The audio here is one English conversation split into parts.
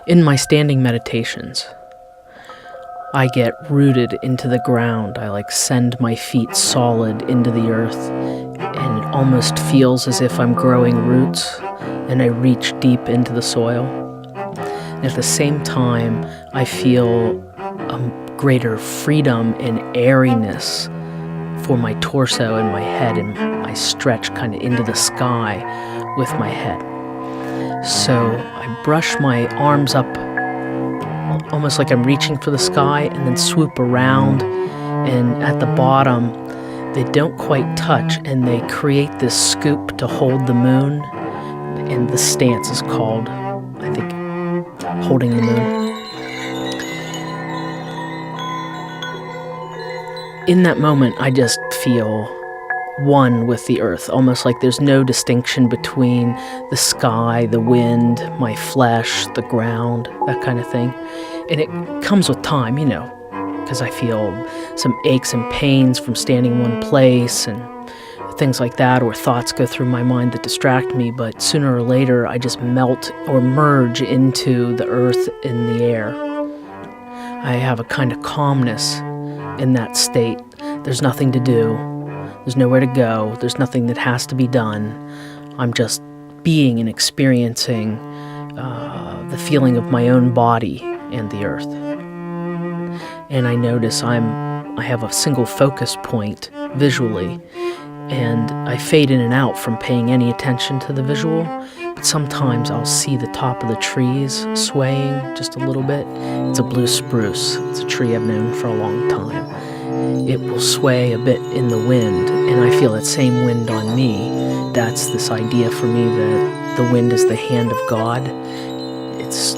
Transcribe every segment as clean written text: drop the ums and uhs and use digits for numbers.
In my standing meditations, I get rooted into the ground. I send my feet solid into the earth, and it almost feels as if I'm growing roots, and I reach deep into the soil. And at the same time, I feel a greater freedom and airiness for my torso and my head, and I stretch kind of into the sky with my head. So I brush my arms up almost like I'm reaching for the sky, and then swoop around, and at the bottom they don't quite touch, and they create this scoop to hold the moon, and the stance is called, I think, holding the moon. In that moment, I just feel one with the earth, almost like there's no distinction between the sky, the wind, my flesh, the ground, that kind of thing. And it comes with time, because I feel some aches and pains from standing in one place and things like that, or thoughts go through my mind that distract me, but sooner or later I just melt or merge into the earth in the air. I have a kind of calmness in that state. There's nothing to do. There's nowhere to go. There's nothing that has to be done. I'm just being and experiencing the feeling of my own body and the earth. And I notice I have a single focus point visually, and I fade in and out from paying any attention to the visual, but sometimes I'll see the top of the trees swaying just a little bit. It's a blue spruce. It's a tree I've known for a long time. It will sway a bit in the wind, and I feel that same wind on me. That's this idea for me that the wind is the hand of God. It's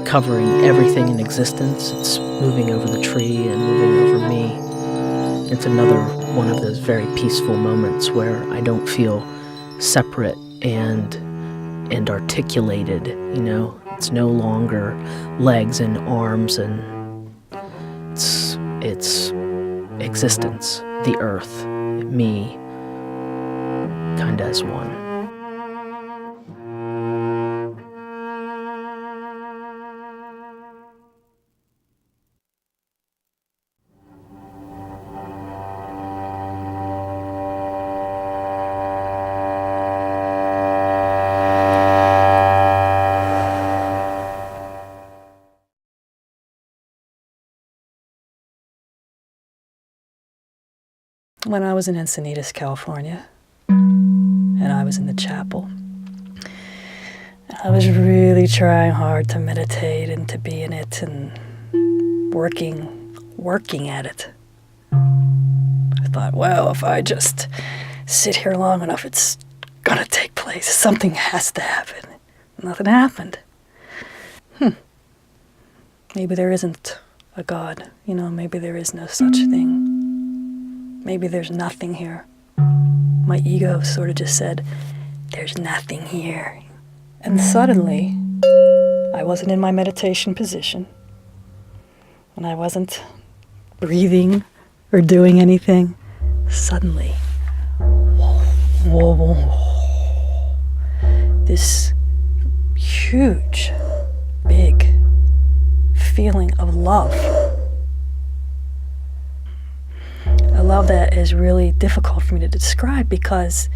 covering everything in existence. It's moving over the tree and moving over me. It's another one of those very peaceful moments where I don't feel separate and articulated, It's no longer legs and arms, and it's existence, the earth, me, kind of as one. when I was in Encinitas, California, and I was in the chapel. I was really trying hard to meditate and to be in it and working at it. I thought, well, if I just sit here long enough, it's gonna take place. Something has to happen. Nothing happened. Maybe there isn't a God. Maybe there is no such thing. Maybe there's nothing here. My ego sort of just said, there's nothing here. And suddenly, I wasn't in my meditation position. And I wasn't breathing or doing anything. Suddenly, whoa, this huge, big feeling of love. A love that is really difficult for me to describe because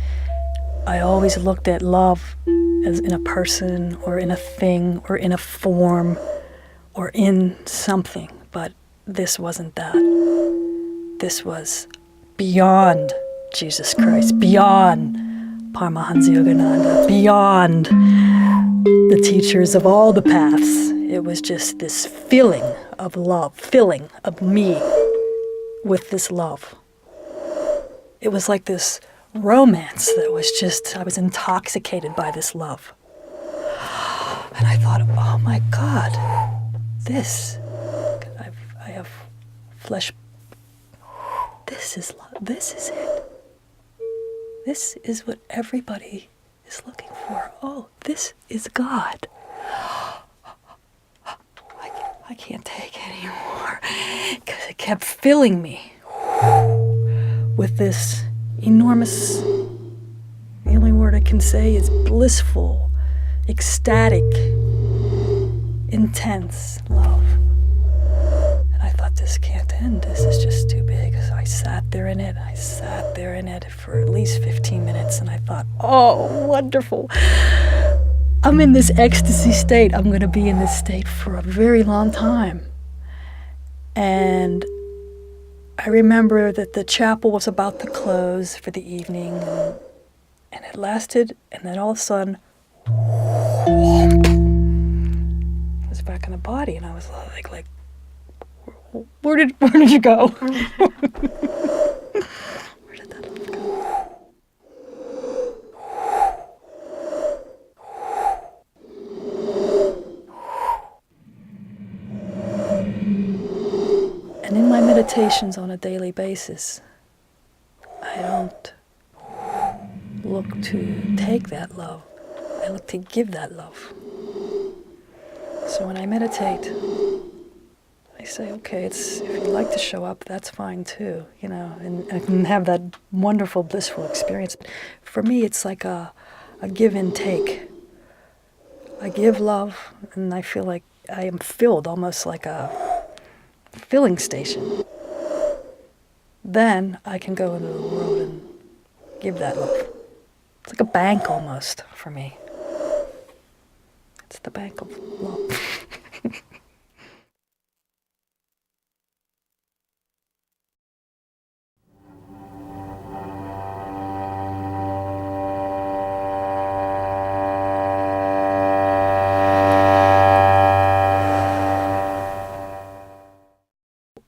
I always looked at love as in a person or in a thing or in a form or in something, but this wasn't that. This was beyond Jesus Christ, beyond Paramahansa Yogananda, beyond the teachers of all the paths. It was just this filling of love, filling of me with this love. It was like this romance that was just, I was intoxicated by this love. And I thought, oh my God, I have flesh. This is love. This is it. This is what everybody is looking for. Oh, this is God. I can't take it anymore because it kept filling me with this enormous, the only word I can say is blissful, ecstatic, intense love. And I thought, this can't end. This is just too big. So I sat there in it. I sat there in it for at least 15 minutes. And I thought, oh, wonderful. I'm in this ecstasy state. I'm going to be in this state for a very long time. And I remember that the chapel was about to close for the evening, and it lasted, and then all of a sudden, I was back in the body, and I was like, where did you go? Where did that love go? And in my meditations on a daily basis, I don't look to take that love. I look to give that love. So when I meditate, I say, okay, if you'd like to show up, that's fine too, and I can have that wonderful, blissful experience. For me, it's like a give and take. I give love, and I feel like I am filled, almost like a filling station. Then I can go into the world and give that love. It's like a bank almost for me. It's the bank of love.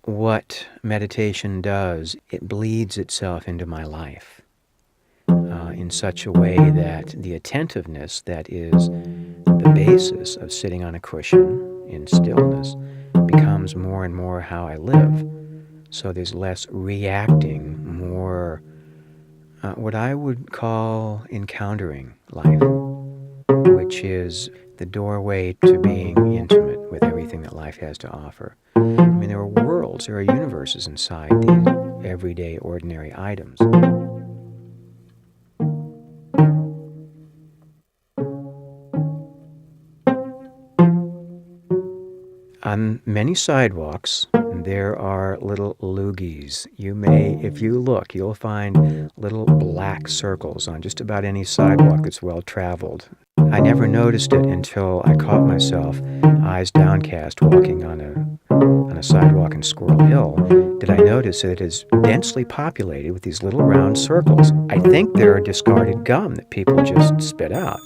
What meditation does, it bleeds itself into my life in such a way that the attentiveness that is the basis of sitting on a cushion in stillness becomes more and more how I live. So there's less reacting, more what I would call encountering life, which is the doorway to being intimate with everything that life has to offer. I mean, there are worlds, there are universes inside these everyday, ordinary items. On many sidewalks, there are little loogies. You may, if you look, you'll find little black circles on just about any sidewalk that's well-traveled. I never noticed it until I caught myself, eyes downcast, walking on a on a sidewalk in Squirrel Hill did I notice that it is densely populated with these little round circles. I think they're discarded gum that people just spit out.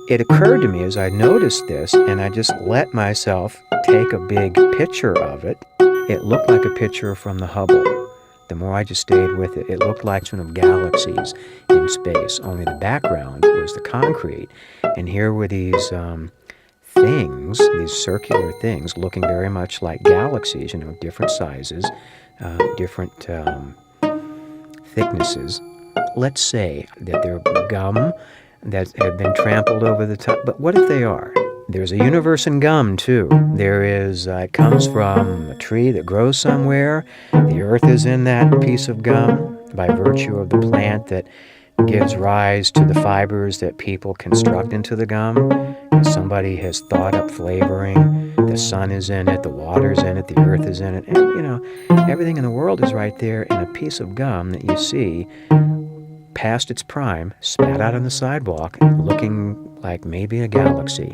It occurred to me as I noticed this, and I just let myself take a big picture of it. It looked like a picture from the Hubble. The more I just stayed with it, it looked like one of galaxies in space, only the background was the concrete. And here were these things, these circular things, looking very much like galaxies, different sizes, different thicknesses. Let's say that they're gum that have been trampled over the top. But what if they are? There's a universe in gum, too. It comes from a tree that grows somewhere. The earth is in that piece of gum by virtue of the plant that gives rise to the fibers that people construct into the gum. And somebody has thought up flavoring. The sun is in it, the water's in it, the earth is in it. And, everything in the world is right there in a piece of gum that you see past its prime, spat out on the sidewalk, looking like maybe a galaxy.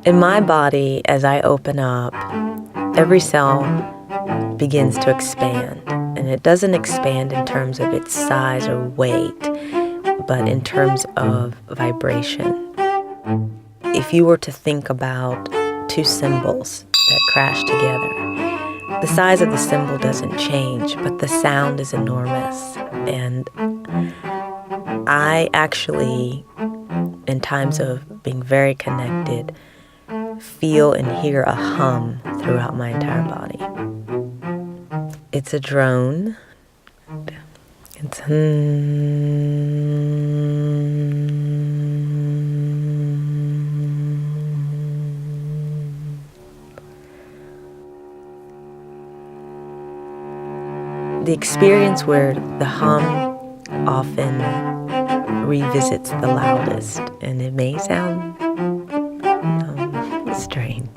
In my body, as I open up, every cell begins to expand. And it doesn't expand in terms of its size or weight, but in terms of vibration. If you were to think about two cymbals that crash together, the size of the cymbal doesn't change, but the sound is enormous. And I actually, in times of being very connected, feel and hear a hum throughout my entire body. It's a drone. It's the experience where the hum often revisits the loudest, and it may sound strange,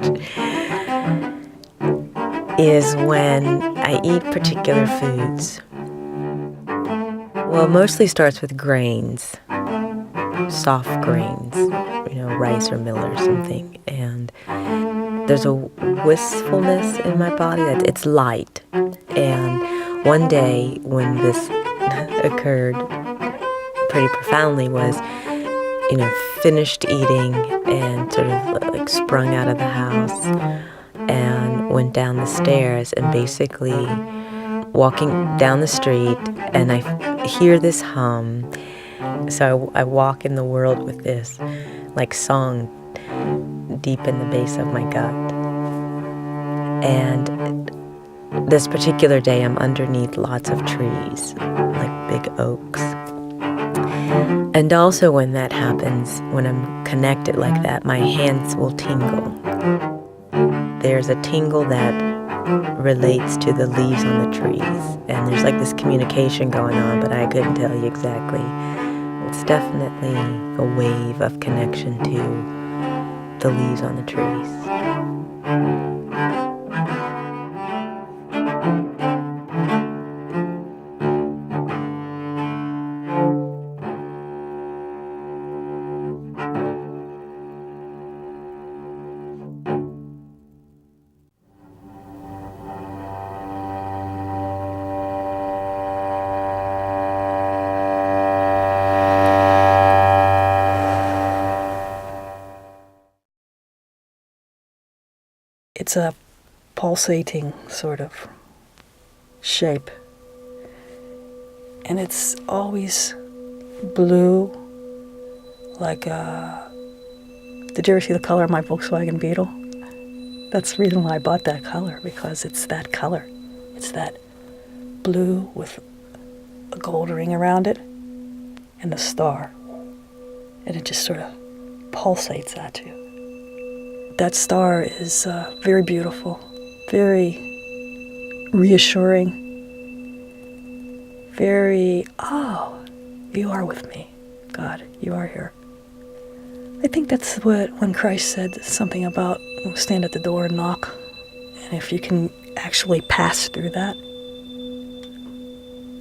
is when I eat particular foods. Well, it mostly starts with grains, soft grains, rice or mill or something. And there's a wistfulness in my body it's light. And one day when this occurred pretty profoundly was, finished eating and sort of like sprung out of the house and went down the stairs and basically walking down the street, and I hear this hum. So I walk in the world with this like song deep in the base of my gut. And this particular day I'm underneath lots of trees, like big oaks. And also when that happens, when I'm connected like that, my hands will tingle. There's a tingle that relates to the leaves on the trees. And there's like this communication going on, but I couldn't tell you exactly. It's definitely a wave of connection to the leaves on the trees. It's a pulsating sort of shape. And it's always blue, like did you ever see the color of my Volkswagen Beetle? That's the reason why I bought that color, because it's that color. It's that blue with a gold ring around it and the star. And it just sort of pulsates at you. That star is very beautiful, very reassuring, very, oh, you are with me, God, you are here. I think that's what, when Christ said something about stand at the door and knock, and if you can actually pass through that,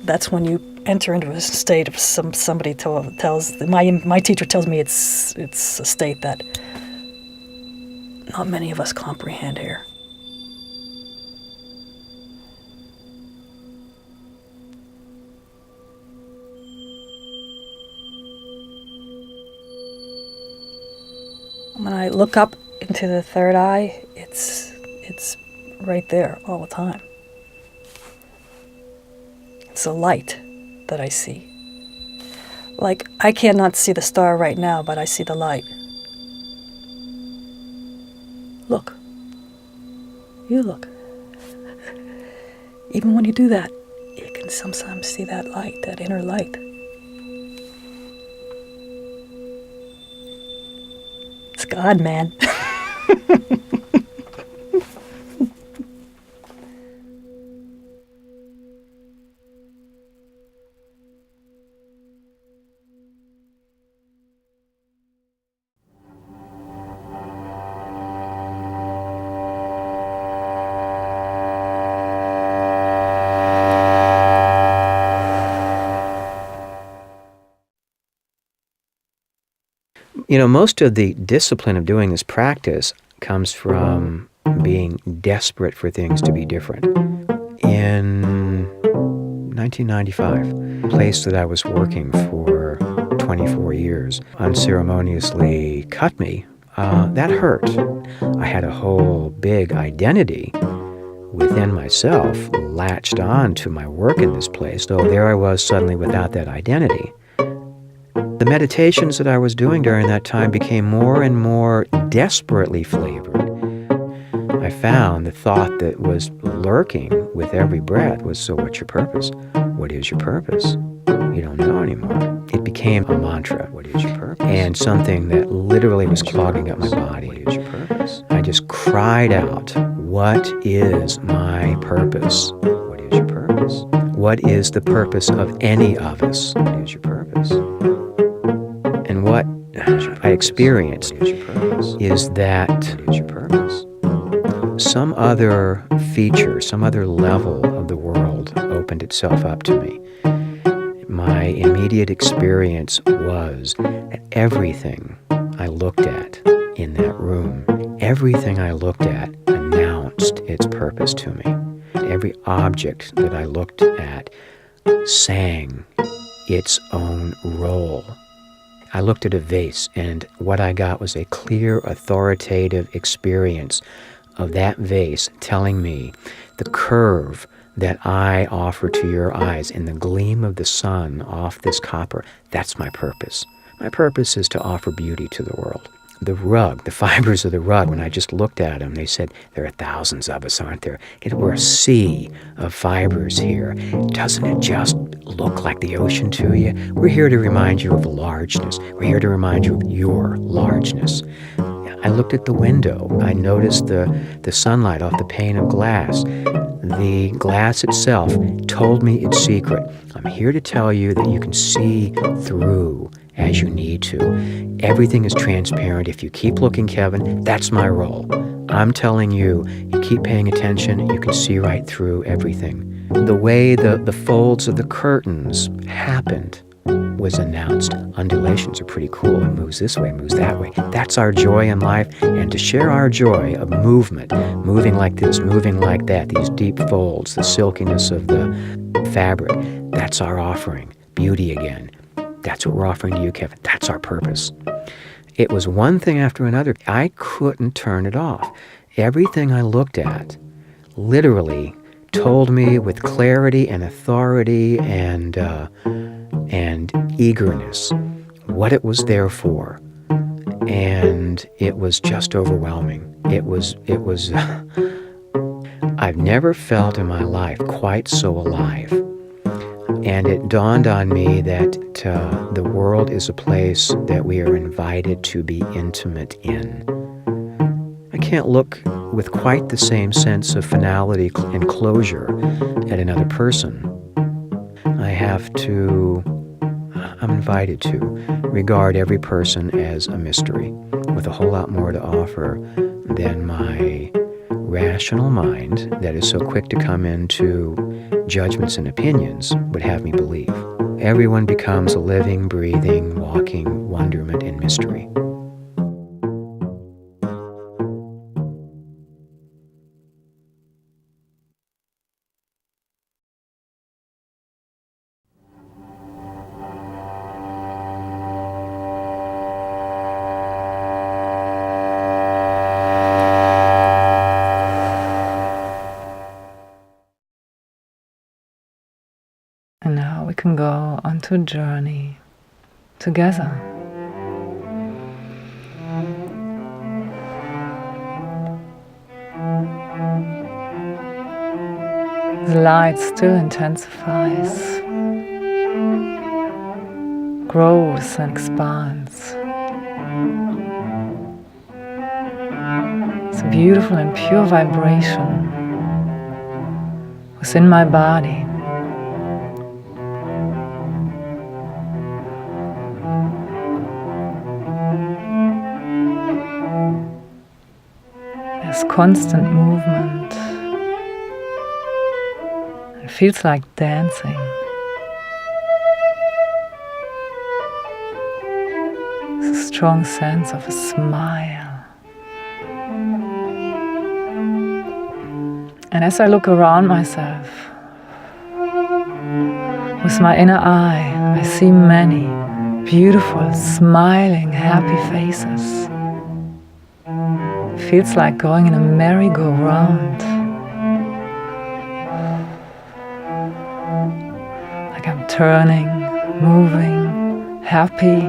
that's when you enter into a state of somebody tells, my teacher tells me it's a state that not many of us comprehend here. When I look up into the third eye, it's right there all the time. It's a light that I see. Like, I cannot see the star right now, but I see the light. Look. You look. Even when you do that, you can sometimes see that light, that inner light. It's God, man. You know, most of the discipline of doing this practice comes from being desperate for things to be different. In 1995, a place that I was working for 24 years unceremoniously cut me. That hurt. I had a whole big identity within myself latched on to my work in this place, so there I was suddenly without that identity. The meditations that I was doing during that time became more and more desperately flavored. I found the thought that was lurking with every breath was, so what's your purpose? What is your purpose? You don't know anymore. It became a mantra. What is your purpose? And something that literally was clogging up my body. What is your purpose? I just cried out, what is my purpose? What is your purpose? What is the purpose of any of us? What is your purpose? And what I experienced is that some other feature, some other level of the world opened itself up to me. My immediate experience was that everything I looked at in that room, everything I looked at announced its purpose to me. Every object that I looked at sang its own role. I looked at a vase, and what I got was a clear, authoritative experience of that vase telling me the curve that I offer to your eyes in the gleam of the sun off this copper, that's my purpose. My purpose is to offer beauty to the world. The rug, the fibers of the rug, when I just looked at them, they said, there are thousands of us, aren't there? We're a sea of fibers here. Doesn't it just look like the ocean to you? We're here to remind you of largeness. We're here to remind you of your largeness. I looked at the window. I noticed the sunlight off the pane of glass. The glass itself told me its secret. I'm here to tell you that you can see through as you need to. Everything is transparent. If you keep looking, Kevin, that's my role. I'm telling you, you keep paying attention, you can see right through everything. The way the folds of the curtains happened was announced. Undulations are pretty cool. It moves this way, it moves that way. That's our joy in life, and to share our joy of movement, moving like this, moving like that, these deep folds, the silkiness of the fabric, that's our offering. Beauty again. That's what we're offering to you, Kevin. That's our purpose. It was one thing after another. I couldn't turn it off. Everything I looked at literally told me with clarity and authority and eagerness what it was there for. And it was just overwhelming. It was I've never felt in my life quite so alive. And it dawned on me that the world is a place that we are invited to be intimate in. I can't look with quite the same sense of finality and closure at another person. I'm invited to regard every person as a mystery with a whole lot more to offer than my rational mind that is so quick to come into judgments and opinions would have me believe. Everyone becomes a living, breathing, walking wonderment and mystery. And now we can go onto a journey together. The light still intensifies, grows and expands. It's a beautiful and pure vibration within my body. There's constant movement. It feels like dancing. It's a strong sense of a smile. And as I look around myself, with my inner eye, I see many beautiful, smiling, happy faces. It feels like going in a merry-go-round. Like I'm turning, moving, happy.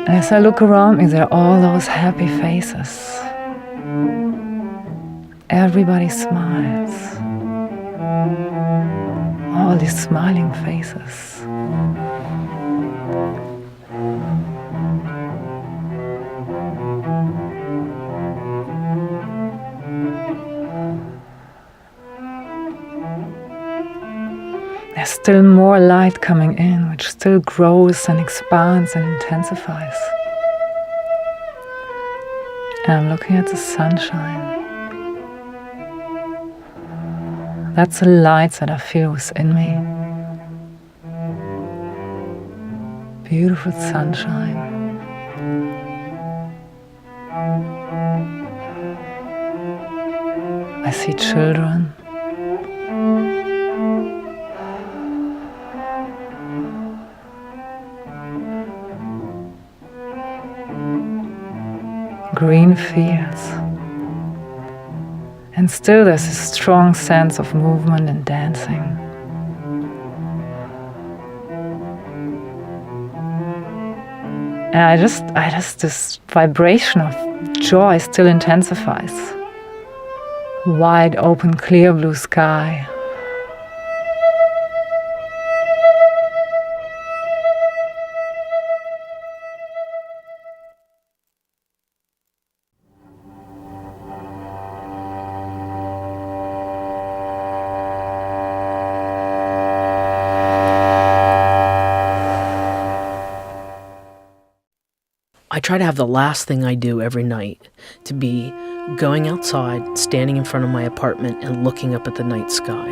And as I look around me, there are all those happy faces. Everybody smiles. All these smiling faces. There's still more light coming in, which still grows and expands and intensifies. And I'm looking at the sunshine. That's the light that I feel within me. Beautiful sunshine. I see children. Green fields. And still there's a strong sense of movement and dancing. And this vibration of joy still intensifies. Wide open, clear blue sky. I try to have the last thing I do every night to be going outside, standing in front of my apartment and looking up at the night sky.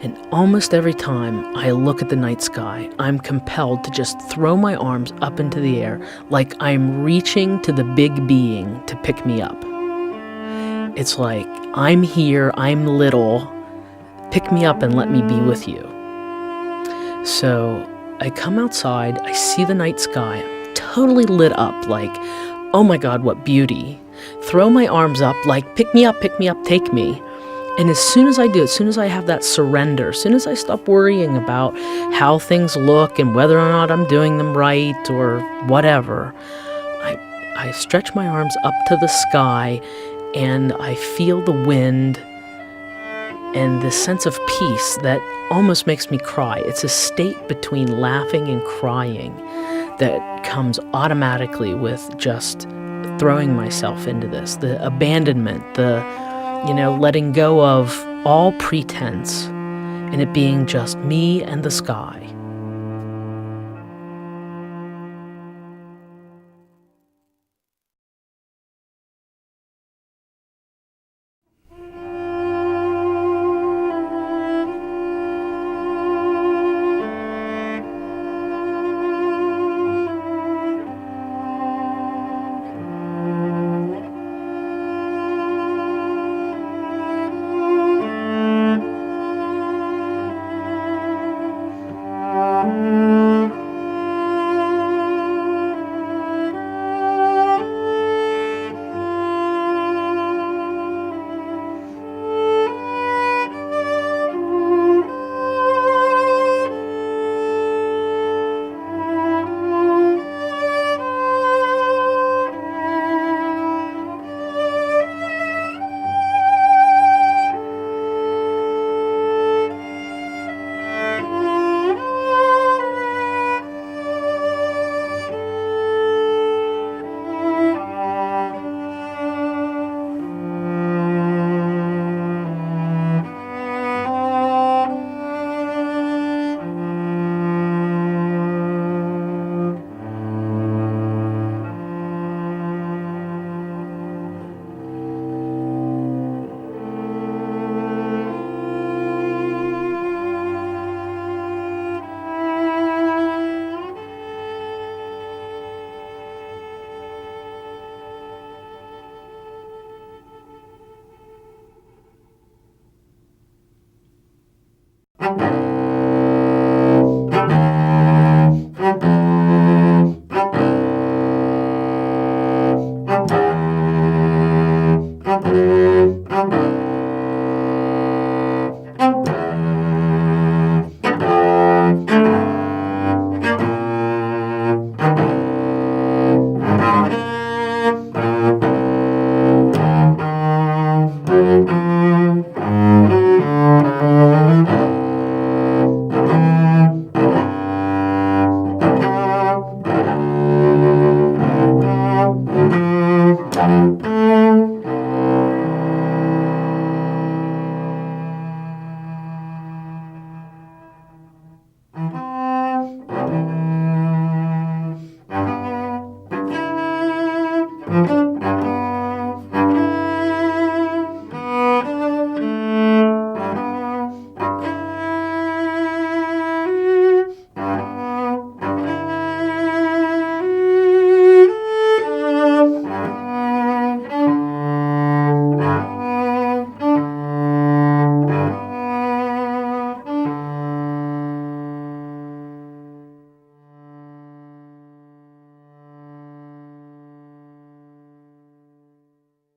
And almost every time I look at the night sky, I'm compelled to just throw my arms up into the air like I'm reaching to the big being to pick me up. It's like, I'm here, I'm little, pick me up and let me be with you. So I come outside, I see the night sky, totally lit up, like, oh my God, what beauty. Throw my arms up, like, pick me up, take me. And as soon as I do, as soon as I have that surrender, as soon as I stop worrying about how things look and whether or not I'm doing them right or whatever, I stretch my arms up to the sky and I feel the wind and this sense of peace that almost makes me cry. It's a state between laughing and crying that comes automatically with just throwing myself into this, the abandonment, the, letting go of all pretense and it being just me and the sky.